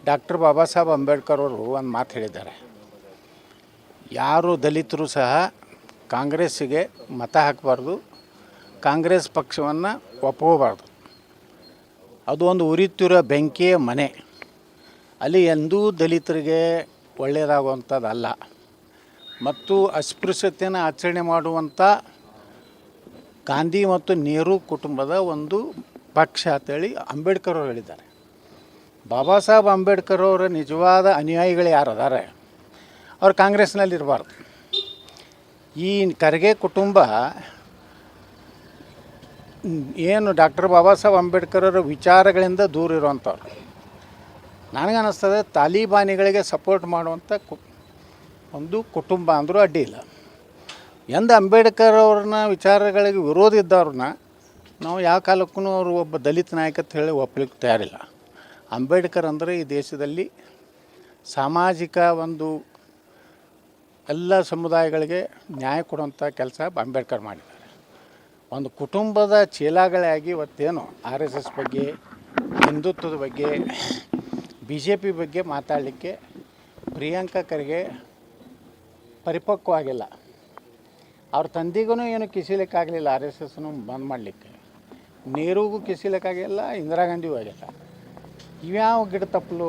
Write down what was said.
Doctor Baba Saheb Ambedkar ಅವರು ಒಂದು ಮಾತು ಹೇಳಿದ್ದಾರೆ. ಯಾರು ದಲಿತರು ಸಹ ಕಾಂಗ್ರೆಸ್ಸಿಗೆ ಮತ ಹಾಕಬಾರ್ದು, ಕಾಂಗ್ರೆಸ್ ಪಕ್ಷವನ್ನು ಒಪ್ಕೋಬಾರ್ದು. ಅದು ಒಂದು ಉರಿತಿರೋ ಬೆಂಕಿಯ ಮನೆ. ಅಲ್ಲಿ ಎಂದೂ ದಲಿತರಿಗೆ ಒಳ್ಳೆಯದಾಗುವಂಥದ್ದಲ್ಲ. ಮತ್ತು ಅಸ್ಪೃಶ್ಯತೆಯನ್ನು ಆಚರಣೆ ಮಾಡುವಂಥ ಗಾಂಧಿ ಮತ್ತು ನೆಹರು ಕುಟುಂಬದ ಒಂದು ಪಕ್ಷ ಅಂತೇಳಿ ಅಂಬೇಡ್ಕರ್ ಅವರು ಹೇಳಿದ್ದಾರೆ. ಬಾಬಾ ಸಾಹೇಬ್ ಅಂಬೇಡ್ಕರ್ ಅವರ ನಿಜವಾದ ಅನುಯಾಯಿಗಳು ಯಾರು ಅದಾರೆ ಅವ್ರು ಕಾಂಗ್ರೆಸ್ನಲ್ಲಿ ಇರಬಾರ್ದು. ಈ ಖರ್ಗೆ ಕುಟುಂಬ ಏನು ಡಾಕ್ಟರ್ ಬಾಬಾ ಸಾಹೇಬ್ ಅಂಬೇಡ್ಕರ್ ಅವರ ವಿಚಾರಗಳಿಂದ ದೂರ ಇರುವಂಥವ್ರು. ನನಗನ್ನಿಸ್ತದೆ ತಾಲಿಬಾನಿಗಳಿಗೆ ಸಪೋರ್ಟ್ ಮಾಡುವಂಥ ಒಂದು ಕುಟುಂಬ ಅಂದರೂ ಅಡ್ಡಿ ಇಲ್ಲ. ಎಂದು ಅಂಬೇಡ್ಕರ್ ಅವ್ರನ್ನ ವಿಚಾರಗಳಿಗೆ ವಿರೋಧ ಇದ್ದವ್ರನ್ನ ನಾವು ಯಾವ ಕಾಲಕ್ಕೂ ಅವರು ಒಬ್ಬ ದಲಿತ ನಾಯಕ ಅಂತ ಹೇಳಿ ಒಪ್ಪಲಿಕ್ಕೆ ತಯಾರಿಲ್ಲ. ಅಂಬೇಡ್ಕರ್ ಅಂದರೆ ಈ ದೇಶದಲ್ಲಿ ಸಾಮಾಜಿಕ ಒಂದು ಎಲ್ಲ ಸಮುದಾಯಗಳಿಗೆ ನ್ಯಾಯ ಕೊಡುವಂಥ ಕೆಲಸ ಅಂಬೇಡ್ಕರ್ ಮಾಡಿದ್ದಾರೆ. ಒಂದು ಕುಟುಂಬದ ಚೀಲಾಗಳಾಗಿ ಇವತ್ತೇನು RSS ಬಗ್ಗೆ, ಹಿಂದುತ್ವದ ಬಗ್ಗೆ, BJP ಬಗ್ಗೆ ಮಾತಾಡಲಿಕ್ಕೆ ಪ್ರಿಯಾಂಕಾ ಖರ್ಗೆ ಪರಿಪಕ್ವವಾಗಿಲ್ಲ. ಅವ್ರ ತಂದೆಗೂ ಏನು ಕಿಸಿಲಿಕ್ಕಾಗಲಿಲ್ಲ RSSನು ಬಂದ್ ಮಾಡಲಿಕ್ಕೆ, ನೆಹರುಗೂ ಕಿಸಿಲಿಕ್ಕಾಗಿಲ್ಲ, ಇಂದಿರಾ ಗಾಂಧಿಗೂ ಆಗಿಲ್ಲ. ಇವ್ಯಾವ ಗಿಡ ತಪ್ಪಲು